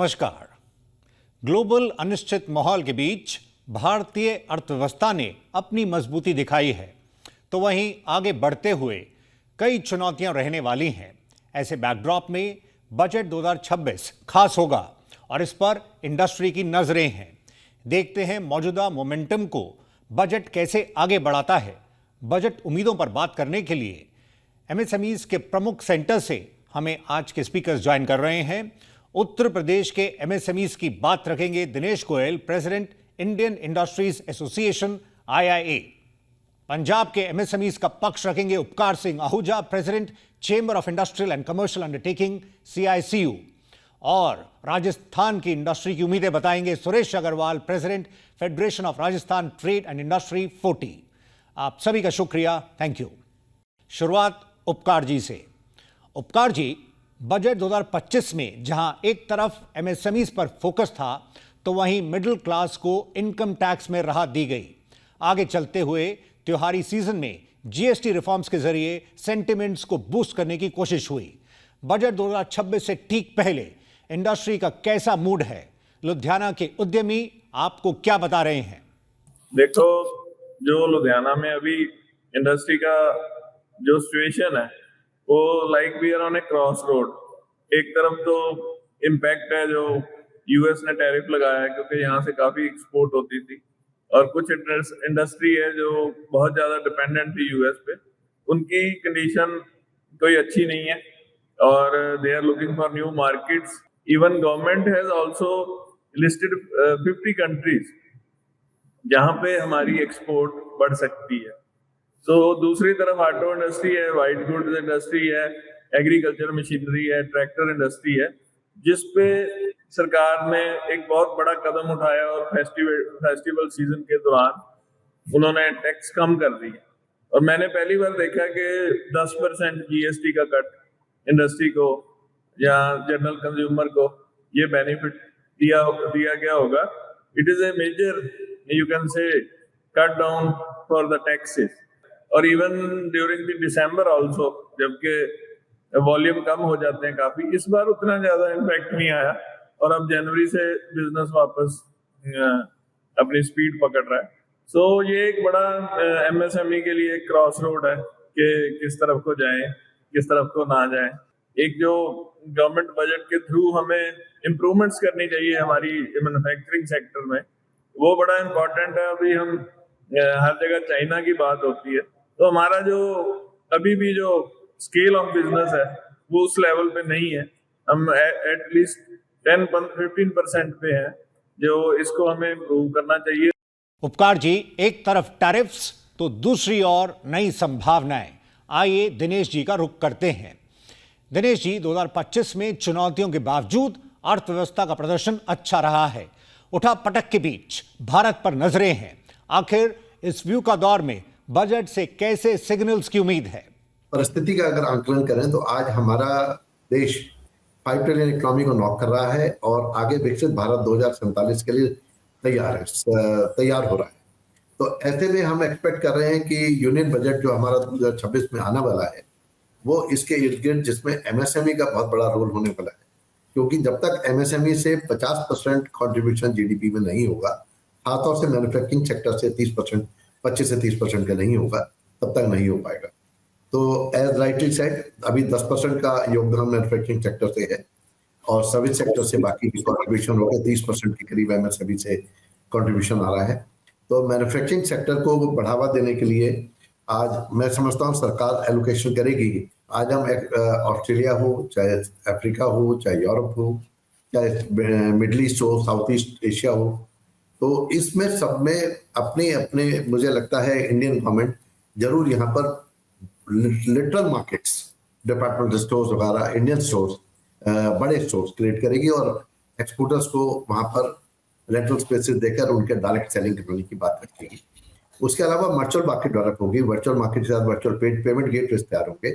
नमस्कार। ग्लोबल अनिश्चित माहौल के बीच भारतीय अर्थव्यवस्था ने अपनी मजबूती दिखाई है, तो वहीं आगे बढ़ते हुए कई चुनौतियां रहने वाली हैं। ऐसे बैकड्रॉप में बजट 2026 खास होगा और इस पर इंडस्ट्री की नजरें हैं। देखते हैं मौजूदा मोमेंटम को बजट कैसे आगे बढ़ाता है। बजट उम्मीदों पर बात करने के लिए एमएसएमईज के प्रमुख सेंटर से हमें आज के स्पीकर्स ज्वाइन कर रहे हैं। उत्तर प्रदेश के एमएसएमईज की बात रखेंगे Dinesh Goyal, president Indian industries association IIA. Punjab के एमएसएमईज का पक्ष रखेंगे Upkar Singh Ahuja, president chamber of industrial and commercial undertaking CICU. और राजस्थान की इंडस्ट्री की उम्मीदें बताएंगे Suresh Agarwal, president federation of Rajasthan trade and industry 40। आप सभी का शुक्रिया, थैंक यू। शुरुआत उपकार जी से। उपकार जी, बजट 2025 में जहां एक तरफ एमएसएमईज पर फोकस था, तो वहीं मिडिल क्लास को इनकम टैक्स में राहत दी गई। आगे चलते हुए त्योहारी सीजन में जीएसटी रिफॉर्म्स के जरिए सेंटिमेंट्स को बूस्ट करने की कोशिश हुई। बजट 2026 से ठीक पहले इंडस्ट्री का कैसा मूड है? लुधियाना के उद्यमी आपको क्या बता रहे हैं? देखो, जो लुधियाना में अभी इंडस्ट्री का जो सिचुएशन है वो like we are on a cross road. एक तरफ तो इम्पैक्ट है जो यूएस ने टैरिफ लगाया है, क्योंकि यहाँ से काफी एक्सपोर्ट होती थी, और कुछ इंडस्ट्री है जो बहुत ज्यादा डिपेंडेंट थी यूएस पे। उनकी कंडीशन कोई अच्छी नहीं है और they are looking for new markets. Even government has also listed 50 countries जहां पे हमारी एक्सपोर्ट बढ़ सकती है। तो दूसरी तरफ ऑटो इंडस्ट्री है, वाइट गुड्स इंडस्ट्री है, एग्रीकल्चर मशीनरी है, ट्रैक्टर इंडस्ट्री है, जिस पे सरकार ने एक बहुत बड़ा कदम उठाया और फेस्टिवल सीजन के दौरान उन्होंने टैक्स कम कर दी। और मैंने पहली बार देखा कि 10% जीएसटी का कट इंडस्ट्री को या जनरल कंज्यूमर को ये बेनिफिट दिया गया होगा। It is a major, you can say, cut down for the taxes. और even during the December also, जबकि वॉल्यूम कम हो जाते हैं काफी, इस बार उतना ज्यादा इम्पैक्ट नहीं आया और अब जनवरी से बिजनेस वापस अपनी स्पीड पकड़ रहा है। सो ये एक बड़ा एमएसएमई के लिए क्रॉस रोड है कि किस तरफ को जाएं, किस तरफ को ना जाएं। एक जो गवर्नमेंट बजट के थ्रू हमें इम्प्रूवमेंट्स करनी चाहिए हमारी मैन्युफैक्चरिंग सेक्टर में, वो बड़ा इम्पोर्टेंट है। अभी हम हर जगह चाइना की बात होती है, तो हमारा जो अभी भी जो स्केल ऑफ बिजनेस है वो उस लेवल पे नहीं है। हम एटलीस्ट 10-15% पे हैं, जो इसको हमें इम्प्रूव करना चाहिए। उपकार जी, एक तरफ टैरिफ्स तो दूसरी ओर नई संभावनाएं। आइए दिनेश जी का रुख करते हैं। दिनेश जी, 2025 में चुनौतियों के बावजूद अर्थव्यवस्था का प्रदर्शन अच्छा रहा है। उठापटक के बीच भारत पर नजरें हैं। आखिर इस व्यू का दौर में बजट से कैसे सिग्नल्स की उम्मीद है? परिस्थिति का अगर आंकलन करें तो आज हमारा देश 5 ट्रिलियन इकोनॉमी को नॉक कर रहा है और आगे विकसित भारत 2047 के लिए तैयार हो रहा है। तो ऐसे में हम एक्सपेक्ट कर रहे हैं कि यूनियन बजट जो हमारा 2026 में आने वाला है वो इसके इर्द गिर्द, जिसमें एमएसएमई का बहुत बड़ा रोल होने वाला है, क्योंकि जब तक एमएसएमई से 50% कंट्रीब्यूशन जीडीपी में नहीं होगा, खासतौर से मैन्युफैक्चरिंग सेक्टर से 30%, 25 से 30% का नहीं होगा, तब तक नहीं हो पाएगा। तो एज राइटली सेड, अभी 10% का योगदान मैन्युफैक्चरिंग सेक्टर से है और सर्विस सेक्टर से बाकी की कंट्रीब्यूशन होकर 30% के करीब एमएसएमई से कंट्रीब्यूशन आ रहा है। तो मैन्युफैक्चरिंग सेक्टर को बढ़ावा देने के लिए आज मैं समझता हूँ सरकार एलोकेशन करेगी। आज हम ऑस्ट्रेलिया हो, चाहे अफ्रीका हो, चाहे यूरोप हो, चाहे मिडल ईस्ट हो, साउथ ईस्ट एशिया हो, तो इसमें सब में अपने अपने, मुझे लगता है इंडियन गवर्नमेंट जरूर यहाँ पर लिटरल मार्केट्स, डिपार्टमेंटल स्टोर्स वगैरह, इंडियन स्टोर्स, बड़े स्टोर्स क्रिएट करेगी और एक्सपोर्टर्स को वहाँ पर रेंटल स्पेसेस देकर उनके डायरेक्ट सेलिंग करने की बात रखेगी। उसके अलावा वर्चुअल मार्केट डेवलप होगी, वर्चुअल मार्केट के साथ वर्चुअल पेमेंट गेटवेज तैयार होंगे,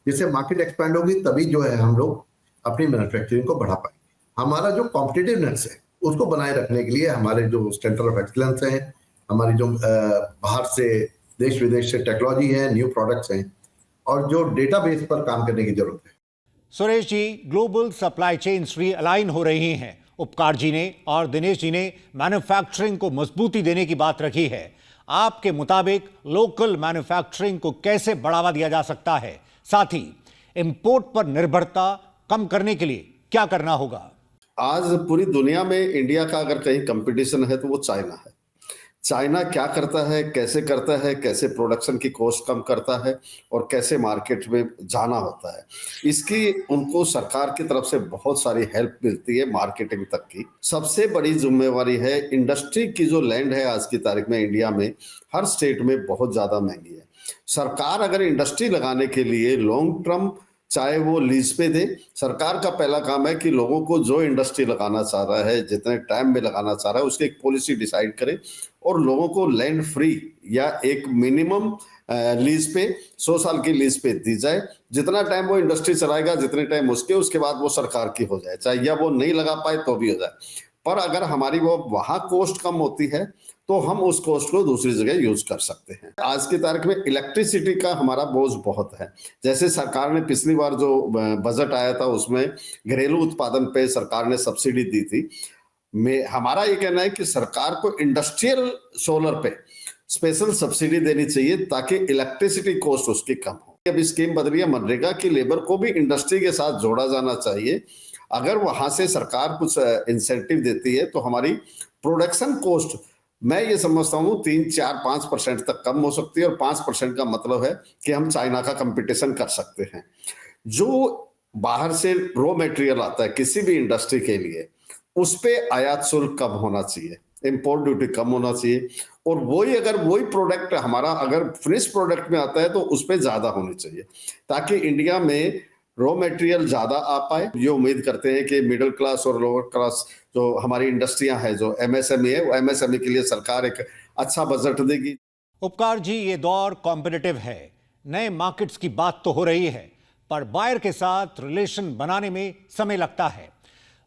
जिससे मार्केट एक्सपैंड होगी, तभी जो है हम लोग अपनी मैन्युफैक्चरिंग को बढ़ा पाएंगे। हमारा जो कॉम्पिटिटिवनेस है उसको बनाए रखने के लिए हमारे जो सेंटर ऑफ एक्सीलेंस है, हमारी जो बाहर से देश विदेश से टेक्नोलॉजी है, न्यू प्रोडक्ट्स हैं और जो डेटाबेस पर काम करने की जरूरत है। Suresh ji, global supply chains realign हो रही हैं उपकार जी ने और दिनेश जी ने मैन्युफैक्चरिंग को मजबूती देने की बात रखी है। आपके मुताबिक लोकल मैन्युफैक्चरिंग को कैसे बढ़ावा दिया जा सकता है, साथ ही इंपोर्ट पर निर्भरता कम करने के लिए क्या करना होगा? आज पूरी दुनिया में इंडिया का अगर कहीं कंपटीशन है तो वो चाइना है। चाइना क्या करता है, कैसे प्रोडक्शन की कॉस्ट कम करता है और कैसे मार्केट में जाना होता है, इसकी उनको सरकार की तरफ से बहुत सारी हेल्प मिलती है मार्केटिंग तक की। सबसे बड़ी जिम्मेवारी है इंडस्ट्री की। जो लैंड है आज की तारीख में इंडिया में हर स्टेट में बहुत ज्यादा महंगी है। सरकार अगर इंडस्ट्री लगाने के लिए लॉन्ग टर्म चाहे वो लीज पे दे, सरकार का पहला काम है कि लोगों को जो इंडस्ट्री लगाना चाह रहा है, जितने टाइम में लगाना चाह रहा है, उसकी एक पॉलिसी डिसाइड करे और लोगों को लैंड फ्री या एक मिनिमम लीज पे 100 साल की लीज पे दी जाए। जितना टाइम वो इंडस्ट्री चलाएगा, जितने टाइम उसके बाद वो सरकार की हो जाए, चाहे या वो नहीं लगा पाए तो भी हो जाए। पर अगर हमारी वो वहां कॉस्ट कम होती है तो हम उस कॉस्ट को दूसरी जगह यूज कर सकते हैं। आज की तारीख में इलेक्ट्रिसिटी का हमारा बोझ बहुत है। जैसे सरकार ने पिछली बार जो बजट आया था उसमें घरेलू उत्पादन पे सरकार ने सब्सिडी दी थी। हमारा ये कहना है कि सरकार को इंडस्ट्रियल सोलर पे स्पेशल सब्सिडी देनी चाहिए ताकि इलेक्ट्रिसिटी कॉस्ट उसकी कम हो। अभी स्कीम बदली है मनरेगा की, लेबर को भी इंडस्ट्री के साथ जोड़ा जाना चाहिए। अगर वहां से सरकार कुछ इंसेंटिव देती है तो हमारी प्रोडक्शन कॉस्ट मैं ये समझता हूँ 3-4-5% तक कम हो सकती है। और 5% का मतलब है कि हम चाइना का कंपटीशन कर सकते हैं। जो बाहर से रॉ मटेरियल आता है किसी भी इंडस्ट्री के लिए, उस पे आयात शुल्क कम होना चाहिए, इंपोर्ट ड्यूटी कम होना चाहिए। और वही प्रोडक्ट हमारा अगर फिनिश प्रोडक्ट में आता है तो उस पे ज्यादा होनी चाहिए ताकि इंडिया में रॉ मटेरियल ज्यादा आ पाए। ये उम्मीद करते हैं कि मिडिल क्लास और लोअर क्लास जो हमारी इंडस्ट्रियां हैं, जो एमएसएमई है, वो एमएसएमई के लिए सरकार एक अच्छा बजट देगी। उपकार जी, ये दौर कॉम्पिटिटिव है। नए मार्केट्स की बात तो हो रही है, पर बायर के साथ रिलेशन बनाने में समय लगता है।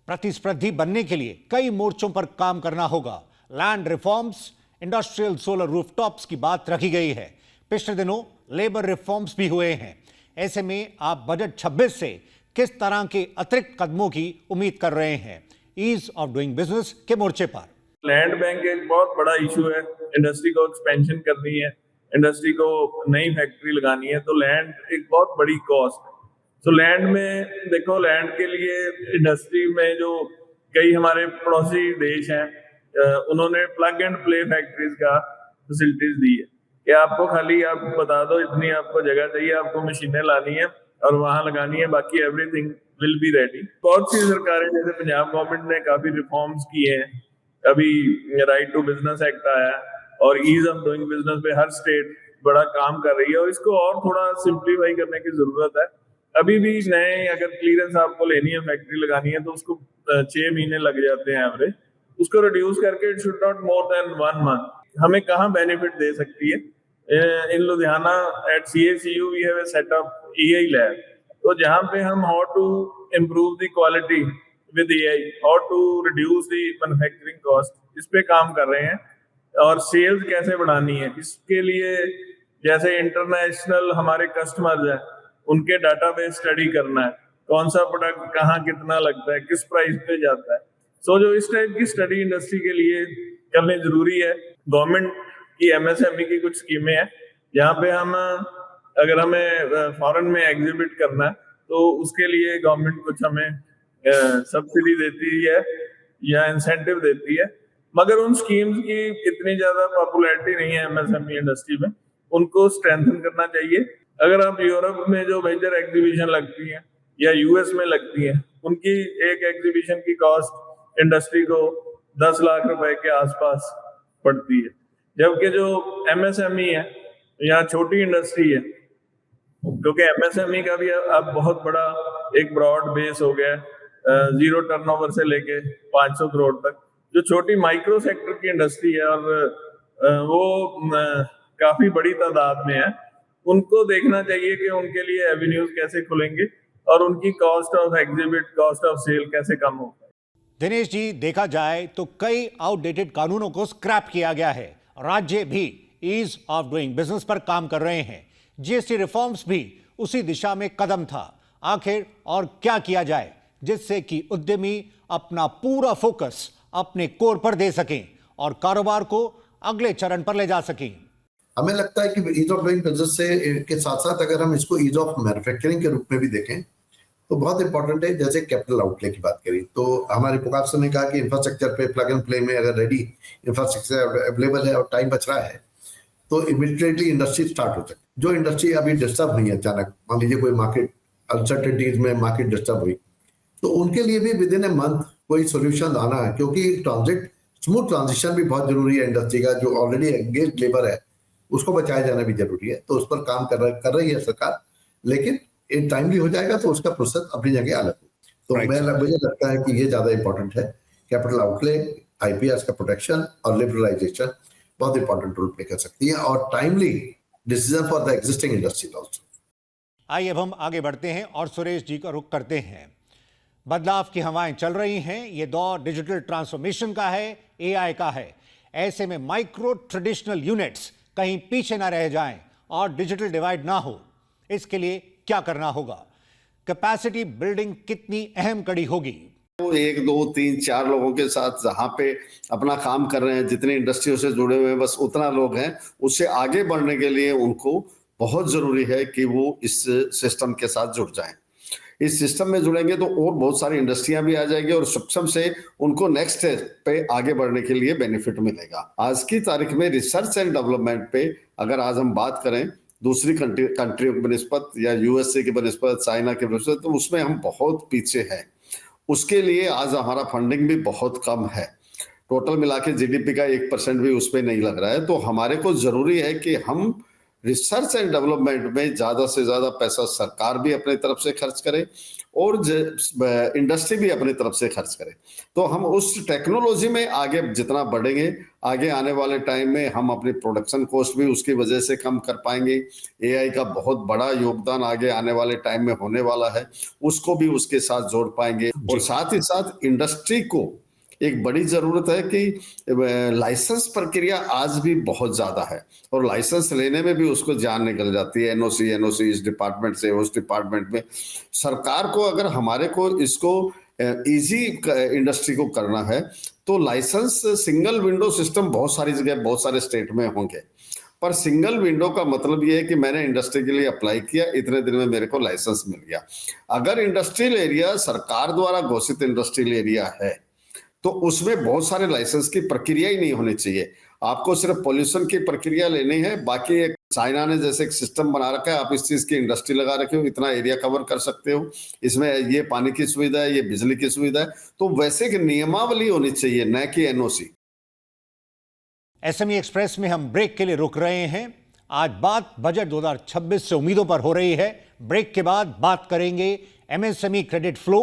प्रतिस्पर्धी बनने के लिए कई मोर्चों पर काम करना होगा। Land reforms, industrial solar rooftops की बात रखी गई है। पिछले दिनों लेबर रिफॉर्म्स भी हुए हैं। ऐसे में आप बजट 26 से किस तरह के अतिरिक्त कदमों की उम्मीद कर रहे हैं ईज ऑफ डूइंग बिजनेस के मोर्चे पर? लैंड बैंक एक बहुत बड़ा इशू है। इंडस्ट्री को एक्सपेंशन करनी है, इंडस्ट्री को नई फैक्ट्री लगानी है, तो लैंड एक बहुत बड़ी कॉस्ट। तो लैंड में देखो, लैंड के लिए इंडस्ट्री में जो कई हमारे पड़ोसी देश हैं, उन्होंने प्लग एंड प्ले फैक्ट्रीज का फैसिलिटीज दी है कि आपको खाली आप बता दो इतनी आपको जगह चाहिए, आपको मशीनें लानी है और वहां लगानी है, बाकी एवरीथिंग विल बी रेडी। बहुत सी सरकारें जैसे पंजाब गवर्नमेंट ने काफी रिफॉर्म्स किए हैं। अभी राइट टू बिजनेस एक्ट आया और ईज ऑफ डूइंग बिजनेस पे हर स्टेट बड़ा काम कर रही है और इसको और थोड़ा सिंप्लीफाई करने की जरूरत है। अभी भी नए अगर क्लियरेंस आपको लेनी है, फैक्ट्री लगानी है, तो उसको 6 महीने लग जाते हैं एवरेज। उसको रिड्यूस करके it should not more than 1 month. हमें कहाँ बेनिफिट दे सकती है? In Ludhiana at CACU we have set up AI lab, तो जहाँ पे हम how to improve the quality with AI, how to reduce the manufacturing cost, इस पे काम कर रहे हैं। और सेल्स कैसे बढ़ानी है, इसके लिए जैसे इंटरनेशनल हमारे कस्टमर्स हैं, उनके डाटाबेस स्टडी करना है, कौन सा प्रोडक्ट कहाँ कितना लगता है, किस प्राइस पे जाता है। सो जो इस टाइप की स्टडी इंडस्ट्री के लिए करनी जरूरी है। गवर्नमेंट की MSME की कुछ स्कीमें हैं जहाँ पे हम अगर हमें फॉरेन में एग्जिबिट करना है तो उसके लिए गवर्नमेंट कुछ हमें सब्सिडी देती है या इंसेंटिव देती है, मगर उन स्कीम्स की इतनी ज्यादा पॉपुलैरिटी नहीं है MSME इंडस्ट्री में। उनको स्ट्रेंथन करना चाहिए। अगर आप यूरोप में जो मेजर एग्जीबिशन लगती हैं या US में लगती हैं, उनकी एक एग्जीबिशन की कॉस्ट इंडस्ट्री को 10 लाख रुपए के आसपास पड़ती है, जबकि जो MSME है या छोटी इंडस्ट्री है, क्योंकि MSME का भी अब बहुत बड़ा एक ब्रॉड बेस हो गया है, 0 टर्नओवर से लेके 500 करोड़ तक। जो छोटी माइक्रो सेक्टर की इंडस्ट्री है और वो काफी बड़ी तादाद में है, उनको देखना चाहिए कि उनके लिए एवेन्यूज कैसे खुलेंगे और उनकी cost of exhibit, cost of sale कैसे कम हो। दिनेश जी, देखा जाए तो कई आउटडेटेड कानूनों को स्क्रैप किया गया है। राज्य भी ईज ऑफ डूइंग बिजनेस पर काम कर रहे हैं। GST रिफॉर्म्स भी उसी दिशा में कदम था। आखिर और क्या किया जाए जिससे कि उद्यमी अपना पूरा फोकस अपने कोर पर दे सकें और कारोबार को अगले चरण पर ले जा सकें। हमें लगता है कि ईज ऑफ डूइंग बिजनेस से के साथ साथ अगर हम इसको ईज ऑफ मैन्युफैक्चरिंग के रूप में भी देखें तो बहुत इंपॉर्टेंट है। जैसे कैपिटल आउटले की बात करी तो हमारे पुकार सर ने कहा कि इंफ्रास्ट्रक्चर पे प्लग एंड प्ले में अगर रेडी इंफ्रास्ट्रक्चर अवेलेबल है और टाइम बच रहा है तो इमीडिएटली इंडस्ट्री स्टार्ट हो सकती है। जो इंडस्ट्री अभी डिस्टर्ब हुई है अचानक, मान लीजिए कोई मार्केट अनसर्टेनिटीज में मार्केट डिस्टर्ब हुई, तो उनके लिए भी विद इन ए मंथ कोई सोल्यूशन आना है, क्योंकि स्मूथ ट्रांजिशन भी बहुत जरूरी है। इंडस्ट्री का जो ऑलरेडी एंगेज लेबर है उसको बचाया जाना भी जरूरी है, तो उस पर काम कर रही है सरकार, लेकिन इन टाइमली हो जाएगा तो उसका प्रोसेस अपनी जगह अलग हो। तो मुझे लगता है कि ये ज्यादा इंपॉर्टेंट है। कैपिटल आउटले, आईपीआर का प्रोटेक्शन और लिबरलाइजेशन बहुत इंपॉर्टेंट रोल प्ले कर सकती है, और timely decision for the existing industry also. आइए अब हम आगे बढ़ते हैं और सुरेश जी का रुख करते हैं। बदलाव की हवाएं चल रही हैं, ये दौर डिजिटल ट्रांसफॉर्मेशन का है, एआई का है। ऐसे में माइक्रो ट्रेडिशनल यूनिट्स कहीं पीछे ना रह जाएं और डिजिटल डिवाइड ना हो, इसके लिए क्या करना होगा? कैपेसिटी बिल्डिंग कितनी अहम कड़ी होगी? वो 1, 2, 3, 4 लोगों के साथ जहां पे अपना काम कर रहे हैं, जितने इंडस्ट्रियों से जुड़े हुए हैं, बस उतना लोग हैं। उससे आगे बढ़ने के लिए उनको बहुत जरूरी है कि वो इस सिस्टम के साथ जुड़ जाएं। इस सिस्टम में जुड़ेंगे तो और बहुत सारी इंडस्ट्रियां भी आ जाएगी और सक्षम से उनको नेक्स्ट स्टेज पे आगे बढ़ने के लिए बेनिफिट मिलेगा। आज की तारीख में रिसर्च एंड डेवलपमेंट पे अगर आज हम बात करें दूसरी कंट्रियों की बनिस्बत या यूएसए की बनिस्बत, चाइना की बनिस्बत, तो उसमें हम बहुत पीछे हैं। उसके लिए आज हमारा फंडिंग भी बहुत कम है। टोटल मिला के जीडीपी का 1% भी उसमें नहीं लग रहा है। तो हमारे को जरूरी है कि हम रिसर्च एंड डेवलपमेंट में ज्यादा से ज्यादा पैसा सरकार भी अपनी तरफ से खर्च करे और इंडस्ट्री भी अपनी तरफ से खर्च करे। तो हम उस टेक्नोलॉजी में आगे जितना बढ़ेंगे, आगे आने वाले टाइम में हम अपनी प्रोडक्शन कॉस्ट भी उसकी वजह से कम कर पाएंगे। एआई का बहुत बड़ा योगदान आगे आने वाले टाइम में होने वाला है, उसको भी उसके साथ जोड़ पाएंगे। और साथ ही साथ इंडस्ट्री को एक बड़ी जरूरत है कि लाइसेंस प्रक्रिया आज भी बहुत ज्यादा है और लाइसेंस लेने में भी उसको जान निकल जाती है। एनओसी इस डिपार्टमेंट से उस डिपार्टमेंट में। सरकार को अगर हमारे को इसको इजी इंडस्ट्री को करना है तो लाइसेंस सिंगल विंडो सिस्टम बहुत सारी जगह बहुत सारे स्टेट में होंगे, पर सिंगल विंडो का मतलब ये है कि मैंने इंडस्ट्री के लिए अप्लाई किया, इतने दिन में मेरे को लाइसेंस मिल गया। अगर इंडस्ट्रियल एरिया सरकार द्वारा घोषित इंडस्ट्रियल एरिया है तो उसमें बहुत सारे लाइसेंस की प्रक्रिया ही नहीं होनी चाहिए। आपको सिर्फ पोल्यूशन की प्रक्रिया लेनी है। बाकी एक चाइना ने जैसे एक सिस्टम बना रखा है, आप इस चीज की इंडस्ट्री लगा रखे हो, इतना एरिया कवर कर सकते हो, इसमें ये पानी की सुविधा है, ये बिजली की सुविधा है। तो वैसे की नियमावली होनी चाहिए, न कि एनओसी। एसएमई एक्सप्रेस में हम ब्रेक के लिए रुक रहे हैं। आज बात बजट 2026 से उम्मीदों पर हो रही है। ब्रेक के बाद बात करेंगे MSME credit flow,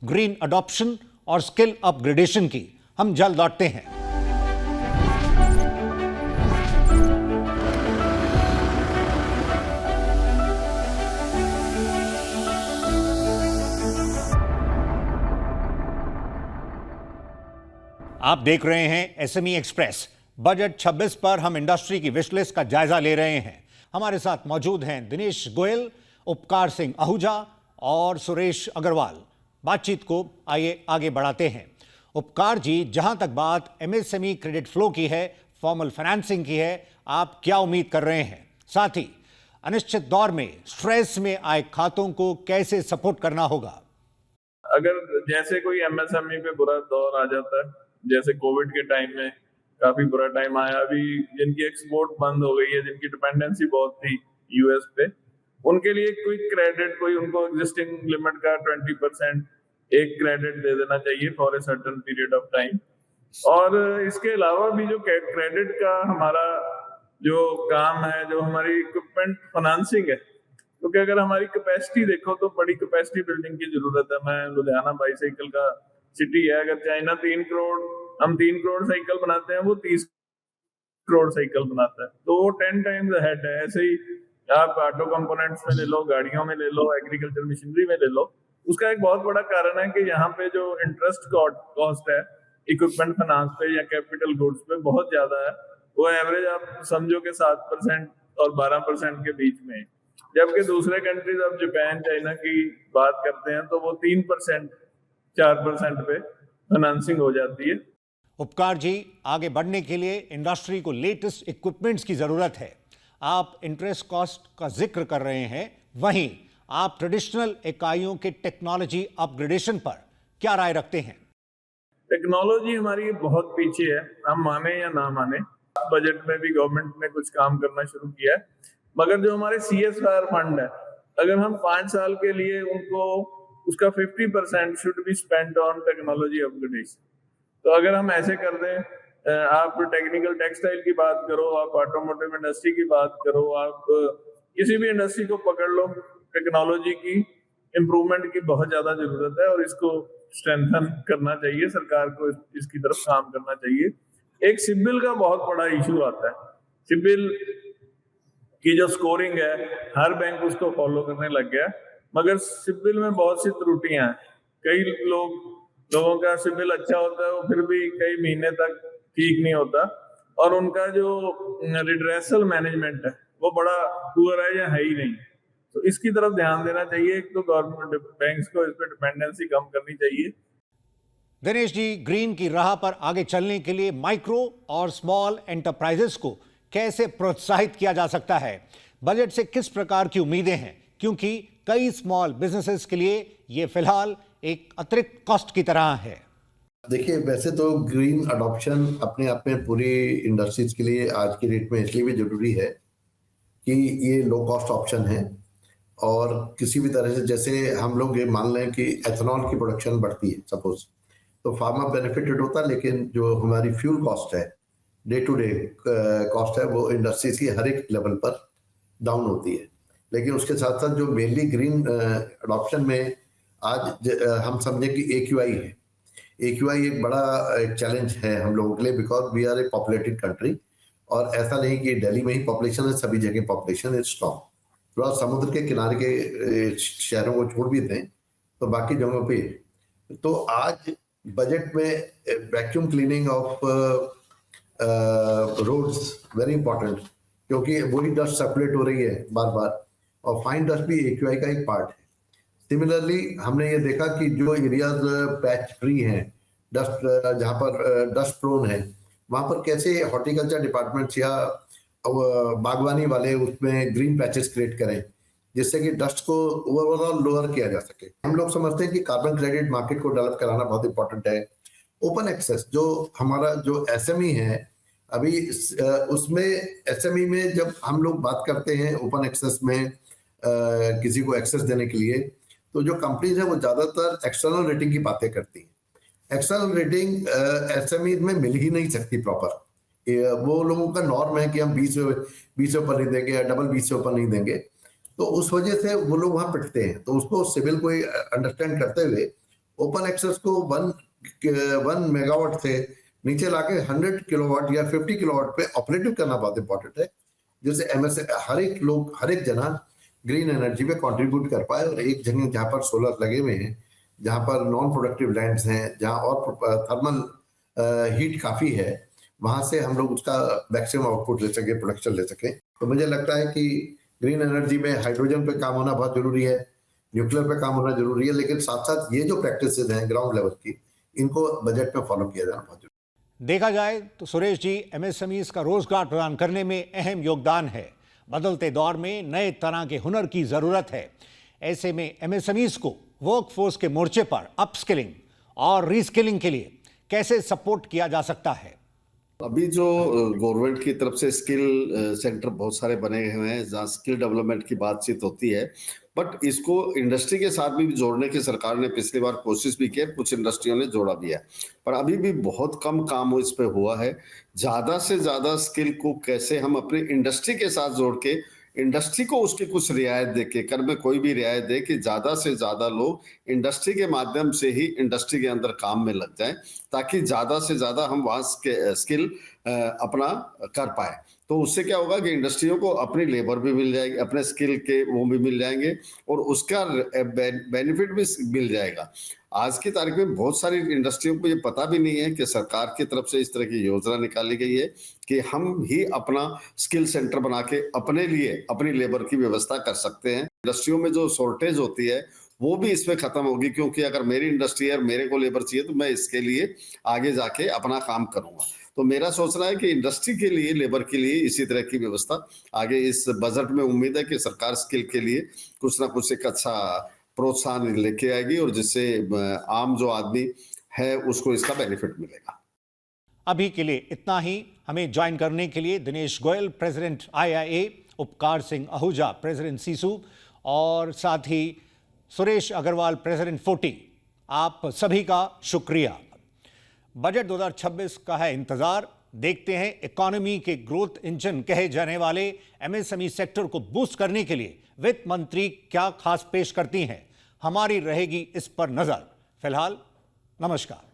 green adoption और स्किल अपग्रेडेशन की। हम जल्द लौटते हैं। आप देख रहे हैं एसएमई एक्सप्रेस। बजट 26 पर हम इंडस्ट्री की विशलिस्ट का जायजा ले रहे हैं। हमारे साथ मौजूद हैं दिनेश गोयल, उपकार सिंह आहूजा और सुरेश अग्रवाल। बातचीत को आइए आगे बढ़ाते हैं। उपकार जी, जहां तक बात एमएसएमई क्रेडिट फ्लो की है, फॉर्मल फाइनेंसिंग की है, आप क्या उम्मीद कर रहे हैं? साथ ही अनिश्चित दौर में स्ट्रेस में आए खातों को कैसे सपोर्ट करना होगा? अगर जैसे कोई एमएसएमई पे बुरा दौर आ जाता है, जैसे कोविड के टाइम में काफी बुरा टाइम आया, अभी जिनकी एक्सपोर्ट बंद हो गई है, जिनकी डिपेंडेंसी बहुत थी यूएस पे, उनके लिए क्विक क्रेडिट, कोई उनको एग्जिस्टिंग लिमिट का 20% एक क्रेडिट दे देना चाहिए for a certain period of time. और इसके अलावा भी जो क्रेडिट का हमारा जो काम है, जो हमारी इक्विपमेंट फाइनेंसिंग है, क्योंकि अगर हमारी कैपेसिटी देखो तो बड़ी कैपेसिटी बिल्डिंग की जरूरत है। मैं लुधियाना बाईसाइकिल का सिटी है, अगर चाइना 3 करोड़, हम 3 करोड़ साइकिल बनाते हैं, वो 30 करोड़ साइकिल बनाता है, तो वो 10 टाइम्स अहेड है। ऐसे ही आप ऑटो कंपोनेंट्स में ले लो, गाड़ियों में ले लो, एग्रीकल्चर मशीनरी में ले लो, उसका एक बहुत बड़ा कारण है कि यहाँ पे जो इंटरेस्ट कॉस्ट है इक्विपमेंट फाइनेंस पे या कैपिटल गुड्स पे बहुत ज्यादा है। वो एवरेज आप समझो कि 7% और 12% के बीच में, जबकि दूसरे कंट्रीज, अब जापान चाइना की बात करते हैं तो वो 3% 4% पे फाइनेंसिंग हो जाती है। उपकार जी, आगे बढ़ने के लिए इंडस्ट्री को लेटेस्ट इक्विपमेंट्स की जरूरत है। आप इंटरेस्ट कॉस्ट का जिक्र कर रहे हैं, वहीं आप ट्रेडिशनल इकाइयों के टेक्नोलॉजी अपग्रेडेशन पर क्या राय रखते हैं? टेक्नोलॉजी हमारी बहुत पीछे है, हम माने या ना माने। बजट में भी गवर्नमेंट ने कुछ काम करना शुरू किया है, मगर जो हमारे CSR फंड है, अगर हम 5 साल के लिए उनको उसका 50% should be spent on technology upgradation. तो अगर हम ऐसे कर दें, आप टेक्निकल टेक्सटाइल की बात करो, आप ऑटोमोटिव इंडस्ट्री की बात करो, आप किसी भी इंडस्ट्री को पकड़ लो, टेक्नोलॉजी की इम्प्रूवमेंट की बहुत ज्यादा जरूरत है और इसको स्ट्रेंथन करना चाहिए। सरकार को इसकी तरफ काम करना चाहिए। एक सिबिल का बहुत बड़ा इशू आता है। सिबिल की जो स्कोरिंग है, हर बैंक उसको फॉलो करने लग गया, मगर सिबिल में बहुत सी त्रुटियां हैं। कई लोगों का सिबिल अच्छा होता है, वो फिर भी कई महीने तक ठीक नहीं होता, और उनका जो रिड्रेसल मैनेजमेंट है वो बड़ा पुअर है या है ही नहीं। तो इसकी तरफ ध्यान देना चाहिए। एक तो गवर्नमेंट बैंक्स को इस पर डिपेंडेंसी कम करनी चाहिए। दिनेश जी, ग्रीन की राह पर आगे चलने के लिए माइक्रो और स्मॉल एंटरप्राइजेस को कैसे प्रोत्साहित किया जा सकता है? बजट से किस प्रकार की उम्मीदें हैं? क्योंकि कई स्मॉल बिजनेसेस के लिए ये फिलहाल एक अतिरिक्त कॉस्ट की तरह है। देखिए, वैसे तो ग्रीन अडॉप्शन अपने आप में पूरी इंडस्ट्रीज के लिए आज की डेट में इसलिए भी जरूरी है कि ये लो कॉस्ट ऑप्शन है, और किसी भी तरह से, जैसे हम लोग ये मान लें कि एथेनॉल की प्रोडक्शन बढ़ती है सपोज, तो फार्मर बेनिफिटेड होता है, लेकिन जो हमारी फ्यूल कॉस्ट है, डे टू डे कॉस्ट है, वो इंडस्ट्रीज की हर एक लेवल पर डाउन होती है। लेकिन उसके साथ साथ जो मेनली ग्रीन अडॉप्शन में आज हम समझे कि AQI है। AQI एक बड़ा चैलेंज है हम लोगों के लिए, because we are a populated country, और ऐसा नहीं कि दिल्ली में ही पॉपुलेशन है, सभी जगह पॉपुलेशन इज स्ट्रॉन्ग। थोड़ा समुद्र के किनारे के शहरों को छोड़ भी दें तो बाकी जगहों पे तो आज बजट में vacuum cleaning of roads very important, क्योंकि वही डस्ट सर्कुलेट हो रही है बार बार, और फाइन डस्ट भी AQI का एक पार्ट है। सिमिलरली हमने ये देखा कि जो एरियाज पैच फ्री हैं, डस्ट जहाँ पर डस्ट प्रोन है, वहाँ पर कैसे हॉर्टिकल्चर डिपार्टमेंट्स या बागवानी वाले उसमें ग्रीन पैचेस क्रिएट करें, जिससे कि डस्ट को ओवरऑल लोअर किया जा सके। हम लोग समझते हैं कि कार्बन क्रेडिट मार्केट को डेवलप कराना बहुत इंपॉर्टेंट है। ओपन एक्सेस, जो हमारा जो SME है अभी, उसमें SME में जब हम लोग बात करते हैं ओपन एक्सेस में किसी को एक्सेस देने के लिए, तो जो कंपनीज है वो ज्यादातर एक्सटर्नल रेटिंग की बातें करती हैं। एक्सटर्नल रेटिंग SME में मिल ही नहीं सकती प्रॉपर। वो लोगों का नॉर्म है कि हम 20 से ऊपर नहीं देंगे या डबल 20 से ऊपर नहीं देंगे, तो उस वजह से वो लोग वहां पिटते हैं। तो उसको सिविल को अंडरस्टैंड करते हुए ओपन एक्सेस को 1 मेगावाट से नीचे लाके 100 किलोवाट या 50 किलोवाट पे ऑपरेटिव करना बहुत इंपॉर्टेंट है, जिससे MSA हर एक जना ग्रीन एनर्जी पे कंट्रीब्यूट कर पाए। और एक जगह जहाँ पर सोलर लगे हुए हैं, जहाँ पर नॉन प्रोडक्टिव लैंड्स हैं, जहाँ और थर्मल हीट काफी है, वहां से हम लोग उसका मैक्सिमम आउटपुट ले सके, प्रोडक्शन ले सके। तो मुझे लगता है कि ग्रीन एनर्जी में हाइड्रोजन पे काम होना बहुत जरूरी है, न्यूक्लियर पे काम होना जरूरी है, लेकिन साथ साथ ये जो प्रैक्टिसेस हैं ग्राउंड लेवल की, इनको बजट में फॉलो किया जाना बहुत जरूरी है। देखा जाए तो सुरेश जी, MSMEs का रोजगार प्रदान करने में अहम योगदान है। बदलते दौर में नए तरह के हुनर की जरूरत है। ऐसे में MSMEs को वर्कफोर्स के मोर्चे पर अपस्किलिंग और रीस्किलिंग के लिए कैसे सपोर्ट किया जा सकता है? अभी जो गवर्नमेंट की तरफ से स्किल सेंटर बहुत सारे बने हुए हैं जहाँ स्किल डेवलपमेंट की बातचीत होती है, बट इसको इंडस्ट्री के साथ भी जोड़ने की सरकार ने पिछली बार कोशिश भी की है, कुछ इंडस्ट्रियों ने जोड़ा भी है, पर अभी भी बहुत कम काम इस पे हुआ है। ज्यादा से ज्यादा स्किल को कैसे हम अपनी इंडस्ट्री के साथ जोड़ के इंडस्ट्री को उसकी कुछ रियायत दे के, कर में कोई भी रियायत दे कि ज्यादा से ज्यादा लोग इंडस्ट्री के माध्यम से ही इंडस्ट्री के अंदर काम में लग जाएं, ताकि ज्यादा से ज्यादा हम वहां स्किल अपना कर पाए। तो उससे क्या होगा कि इंडस्ट्रियों को अपनी लेबर भी मिल जाएगी, अपने स्किल के वो भी मिल जाएंगे, और उसका बेनिफिट भी मिल जाएगा। आज की तारीख में बहुत सारी इंडस्ट्रियों को ये पता भी नहीं है कि सरकार की तरफ से इस तरह की योजना निकाली गई है कि हम ही अपना स्किल सेंटर बना के अपने लिए अपनी लेबर की व्यवस्था कर सकते हैं। इंडस्ट्रियों में जो शॉर्टेज होती है वो भी इसमें खत्म होगी, क्योंकि अगर मेरी इंडस्ट्री है और मेरे को लेबर चाहिए तो मैं इसके लिए आगे जाके अपना काम करूंगा। तो मेरा सोचना है कि इंडस्ट्री के लिए, लेबर के लिए इसी तरह की व्यवस्था आगे इस बजट में उम्मीद है कि सरकार स्किल के लिए कुछ ना कुछ एक अच्छा प्रोत्साहन लेके आएगी, और जिससे आम जो आदमी है उसको इसका बेनिफिट मिलेगा। अभी के लिए इतना ही। हमें ज्वाइन करने के लिए दिनेश गोयल, प्रेसिडेंट IIA, उपकार सिंह आहूजा, प्रेसिडेंट सीसू, और साथ ही सुरेश अग्रवाल, प्रेसिडेंट फोर्टी, आप सभी का शुक्रिया। बजट 2026 का है इंतजार। देखते हैं इकोनॉमी के ग्रोथ इंजन कहे जाने वाले MSME सेक्टर को बूस्ट करने के लिए वित्त मंत्री क्या खास पेश करती हैं। हमारी रहेगी इस पर नजर। फिलहाल नमस्कार।